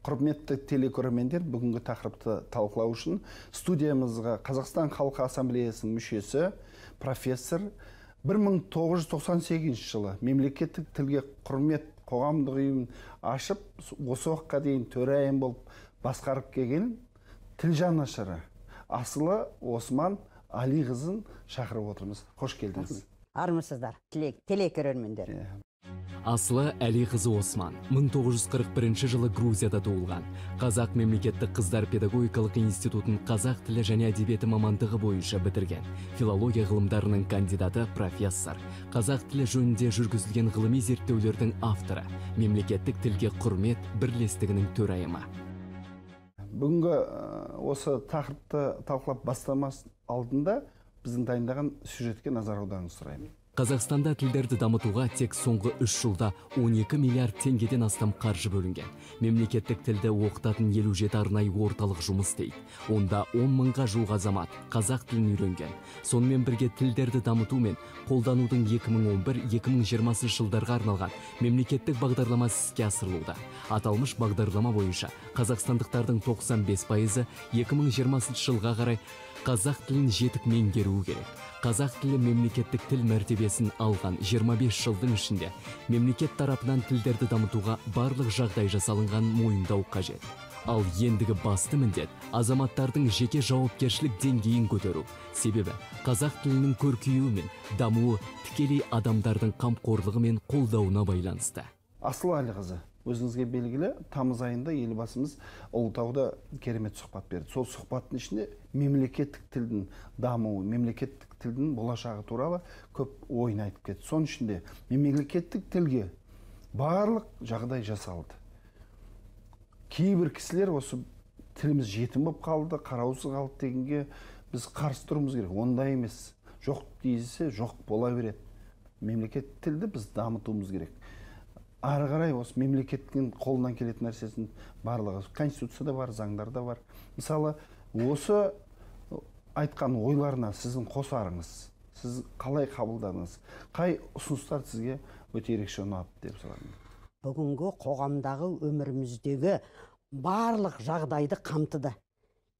Құрметті телекөрермендер, бүгінгі тақырыпты талқылау үшін студиямызға Қазақстан Халқы Ассамблеясының мүшесі, профессор 1998 жылы мемлекеттік тілге құрмет қоғамдық ұйымын ашып, осы уақытқа дейін төрайым болып басқарып келген тіл жанашыры Асылы Осман Алиқызын шақырып отырмыз. Қош келдіңіз. Армысыздар, телекөрермендер. Асылы Алиқызы Осман 1941 жылы Грузияда туылған. Қазақ мемлекеттік қыздар педагогикалық институтын қазақ тілі және әдебиеті мамандығы бойынша бітірген. Филология ғылымдарының кандидаты, профессор. Қазақ тілі жөнінде жүргізілген ғылыми зерттеулердің авторы. Мемлекеттік тілге құрмет бірлестігінің төрайымы. Бүгінгі осы тақырыпты талқылап бастамас алдында біздің дайындаған сюжетке назар аударуыңызды сұраймын. Қазақстанда тілдерді дамытуға тек соңғы 3 жылда 12 миллиард теңгеден астам қаржы бөлінген. Мемлекеттік тілді оқытатын 57 арнайы орталық жұмыс істейді. Онда 10 мыңға жуық азамат қазақ тілін үйренген. Сонымен бірге тілдерді дамыту мен қолданудың 2011-2020 жылдарға арналған мемлекеттік бағдарламасы іске асырылуда. Аталмыш бағдарлама бойынша қазақстандықтардың 95%-і 2020 жылға қарай қазақ тілін жетік меңгеруі керек. Қазақ тілі мемлекеттік тіл мәртебесін алған 25 жылдың ішінде мемлекет тарапынан тілдерді дамытуға барлық жағдай жасалынған мойындау қажет. Ал ендігі басты міндет азаматтардың жеке жауапкершілік деңгейін көтеру. Себебі қазақ тілінің көркеюі мен дамуы тікелей адамдардың қамқорлығы мен қолдауына байланысты. Асылы Алиқызы, өзіңізге белгілі, тамыз айында елбасымыз Ұлытауда керемет сұхбат берді. Сол сұхбаттың ішінде мемлекеттік тілдің дамуы, мемлекеттік тілдің болашағы туралы көп ойын айтып кетті. Соның ішінде мемлекеттік тілге барлық жағдай жасалды. Кейбір кісілер осы тіліміз жетім болып қалды, қараусыз қалды дегенге біз қарсы тұруымыз керек. Ондай емес. Жоқ дейсе, жоқ бола береді. Мемлекеттік тілді біз дамытуымыз керек. Ары қарай осы мемлекеттің қолынан келетін нәрсесін барлығы конституцияда бар, заңдарда бар. Мысалы, осы айтқан ойларына сіздің қосарыңыз, сіз қалай қабылдадыңыз? Қай ұсыныстар сізге өте ерекше ұнады деп сұраймын. Бүгінгі қоғамдағы өміріміздегі барлық жағдайды қамтыды.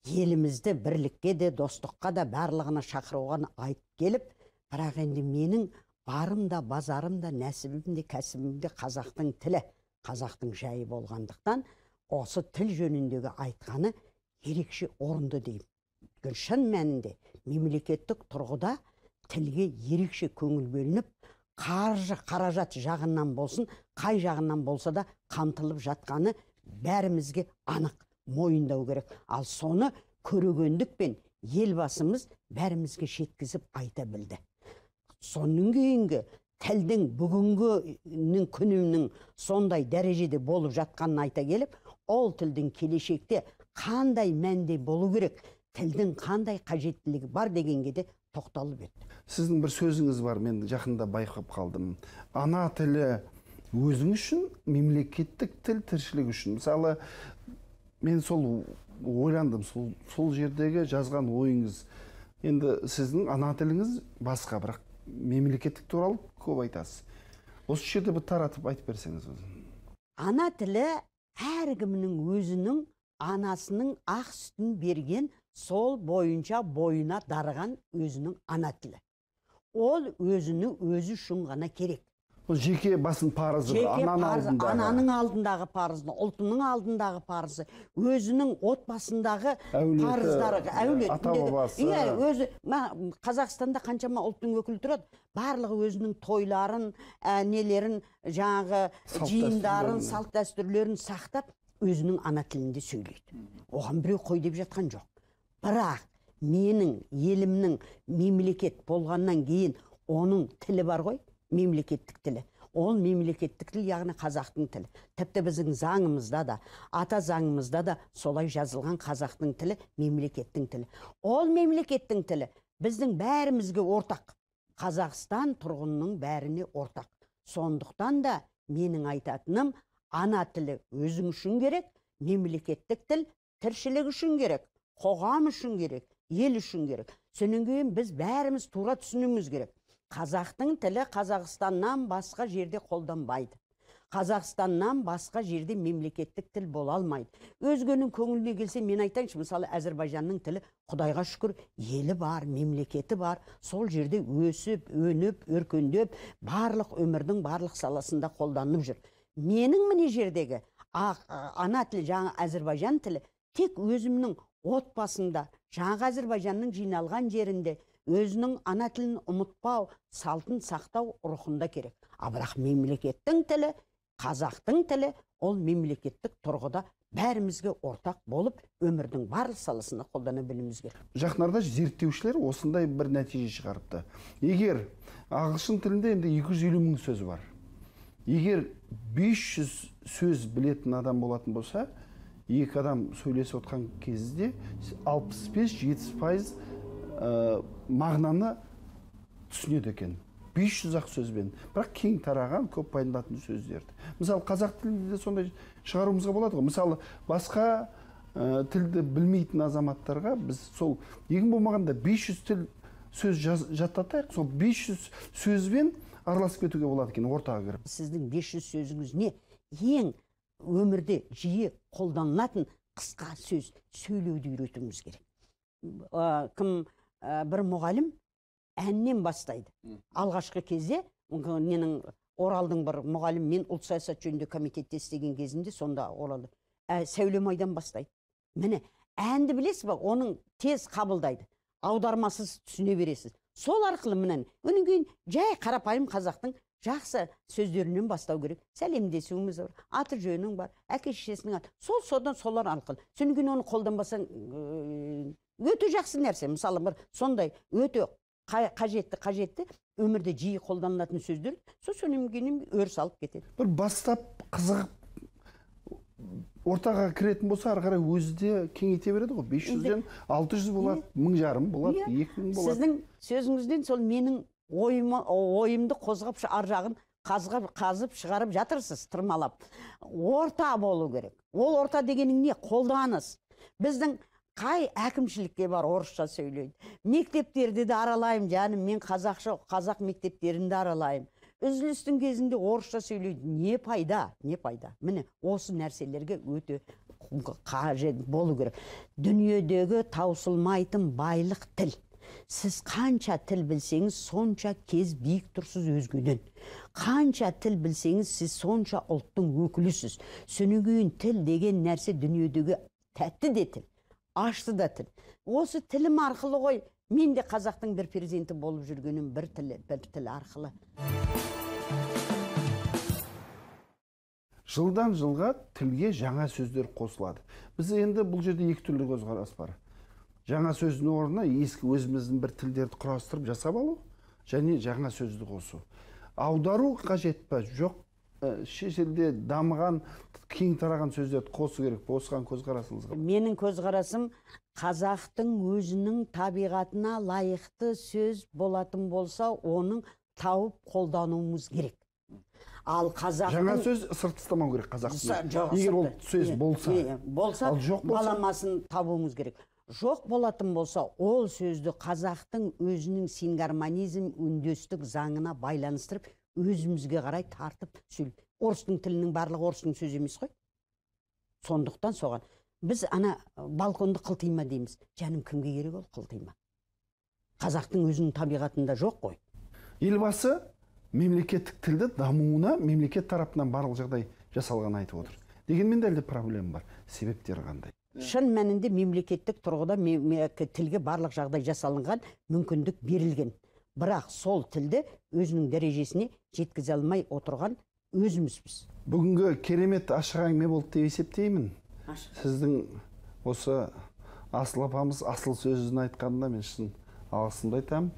Елімізді бірлікке де, достыққа да барлығына шақыруға айтып келіп, бірақ енді менің барым да, базарым да, нәсібім де, кәсібім де қазақтың тілі, қазақтың жайы болғандықтан, осы тіл жөніндегі айтқаны ерекше орынды деймін. Шын мәнінде мемлекеттік тұрғыда тілге ерекше көңіл бөлініп, қаржы, қаражат жағынан болсын, қай жағынан болса да қамтылып жатқаны бәрімізге анық мойындау керек. Ал соны көрегендікпен елбасымыз бәрімізге жеткізіп айта білді. Сонын кейінгі тілдің бүгінгі күнінің сондай дәрежеде болып жатқанын айта келіп, ол тілдің келешекте қандай мәнде болу керек, тілдің қандай қажеттілігі бар дегенге де тоқталып еді. Сіздің бір сөзіңіз бар, мен жақында байқап қалдым. Ана тілі өзің үшін, мемлекеттік тіл тіршілік үшін. Мысалы, мен сол ойландым, сол жердегі жазған ойыңыз. Енді сіздің ана тіліңіз басқа, бірақ мемлекеттік туралы көп айтасыз. Осы жерде бір таратып айтып берсеңіз. Ана тілі әркімнің өзінің анасының ақ сүтін берген, сол бойынша бойына дарыған өзінің ана тілі. Ол өзінің өзі үшін ғана керек. Ол жеке басын парызы, ананың алдындағы парызы, ұлтының алдындағы парызы, өзінің отбасындағы парыздары, әулеті. Қазақстанда қаншама ұлттың өкілі тұрады, барлығы өзінің тойларын, нелерін, жаңағы жиындарын, салт дәстүрлерін сақтап, өзінің ана тілінде сөйлейді. Оған біреу қой деп жатқан жоқ. Бірақ менің елімнің мемлекет болғаннан кейін оның тілі бар ғой, мемлекеттік тілі. Ол мемлекеттік тіл, яғни қазақтың тілі. Тіпті біздің заңымызда да, ата заңымызда да солай жазылған қазақтың тілі, мемлекеттің тілі. Ол мемлекеттің тілі біздің бәрімізге ортақ. Қазақстан тұрғынның бәріне ортақ. Сондықтан да менің айтатыным, ана тілі өзің үшін керек, мемлекеттік тіл тіршілік үшін керек, қоғам үшін керек, ел үшін керек. Сонан кейін біз бәріміз тура түсінуіміз керек. Қазақтың тілі Қазақстаннан басқа жерде қолданбайды. Қазақстаннан басқа жерде мемлекеттік тіл бола алмайды. Өзгенің көңіліне келсе, мен айтайыншы, мысалы Әзербайжанның тілі, Құдайға шүкір, елі бар, мемлекеті бар. Сол жерде өсіп, өніп, өркендеп, барлық өмірдің барлық саласында қолданып жүр. Менің міне жердегі ана тілі, жаңа Әзербайжан тілі, тек өзімнің отбасында, жаңа Әзербайжанның жиналған жерінде, өзінің ана тілін ұмытпау, салтын сақтау рухында керек. Бірақ мемлекеттің тілі, қазақтың тілі, ол мемлекеттік тұрғыда бәрімізге ортақ болып, өмірдің барлық саласында қолдана білуіміз керек. Жақындарда зерттеушілер осындай бір нәтиже шығарыпты. Егер ағылшын тілінде енді 250 мың сөз бар. Егер 500 сөз білетін адам болатын болса, екі адам сөйлесіп отқан кезде 65-70% мағынаны түсінеді екен. 500-ақ сөзбен, бірақ кең тараған, көп пайдаланатын сөздерді. Мысалы, қазақ тілінде сондай шығаруымызға болады ғой. Мысалы, басқа тілді білмейтін азаматтарға біз сол ең болмағанда 500 тіл сөз жаттатайық, сол 500 сөзбен араласып кетуге болады екен, ортаға кіріп. Сіздің 500 сөзіңіз не? Ең өмірде жиі қолданылатын қысқа сөз сөйлеуді үйретуіміз керек. Бір мұғалім әннен бастайды. Алғашқы кезде, менің Оралдың бір мұғалім, мен ұлт саясат жөнінде комитетте істеген кезінде, сонда Оралды, Сәулемайдан бастайды. Міне, әнді білесіз ба, оның тез қабылдайды. Аудармасыз түсіне бересіз. Сол арқылы мінен, өнен кейін жай қарапайым қазақтың жақсы сөздерінен бастау керек. Сәлемдесуіміз бар, аты жөнің бар, әке шешесінің аты. Содан солар арқылы. Сонан кейін оны қолданбасаң өте жақсы нәрсе. Мысалы, бір сондай өте қажетті өмірде жиі қолданылатын сөздер, сонан кейін өріс алып кетеді. Бір бастап қызығып ортаға кіретін болса, ары қарай өзі де кеңейте береді ғой. 500-ден 600 болады, 1500 болады, 2000 болады. Сіздің сөзіңізден сол менің ойымды қозғап, ар жағын қазып шығарып жатырсыз, тырмалап. Орта болу керек. Ол орта дегенің не? Қолданыс. Біздің қай әкімшілікке бар орысша сөйлейді. Мектептерді де аралайым, жаным, мен қазақ мектептерінде аралайым. Үзілістің кезінде орысша сөйлейді. Не пайда? Не пайда? Міне, осы нәрселерге өте қажет болу керек. Дүниедегі таусылмайтын байлық тіл. Сіз қанша тіл білсеңіз, сонша кез биік тұрсыз өзгеден. Қанша тіл білсеңіз, сіз сонша ұлттың өкілісіз. Сонан кейін тіл деген нәрсе дүниедегі тәтті де тіл, ашты да тіл. Осы тілім арқылы ғой, мен де қазақтың бір перзенті болып жүргенім бір тіл арқылы. Жылдан жылға тілге жаңа сөздер қосылады. Біз енді бұл жерде екі түрлі көзқарас бар. Жаңа сөздің орнына ескі өзіміздің бір тілдерді құрастырып жасап алу, және жаңа сөзді қосу. Аудару қажет па? Жоқ, шешілде дамыған, кең тараған сөздерді қосу керек. Осыған көзқарасыңызға. Менің көзқарасым, қазақтың өзінің табиғатына лайықты сөз болатын болса, оның тауып қолдануымыз керек. Ал қазақтың... Жаңа сөз сырт тастамау керек қазақтың. Егер ол сөз болса, баламасын табуымыз керек. Жоқ болатын болса, ол сөзді қазақтың өзінің сингармонизм, үндестік заңына байланыстырып, өзімізге қарай тартып сөйлейді. Орыстың тілінің барлығы орыстың сөзі емес қой. Сондықтан соған. Біз ана балконды қылтима дейміз. Жаным, кімге керек ол қылтима? Қазақтың өзінің табиғатында жоқ қой. Елбасы мемлекеттік тілді дамуына мемлекет тарапынан барлық жағдай жасалған айтып отыр. Дегенмен де проблема бар. Себептері қандай? Шын мәнінде мемлекеттік тұрғыда тілге барлық жағдай жасалынған, мүмкіндік берілген. Бірақ сол тілді өзінің дәрежесіне жеткізе алмай отырған өзімізбіз. Бүгінгі керемет ашық әңгіме болды деп есептеймін. Сіздің осы асыл апамыз асыл сөзін айтқанына мен шын алғысымды айтамын.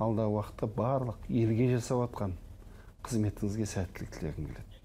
Алдағы уақытта барлық елге жасап жатқан қызметіңізге сәттілік тілегім келеді.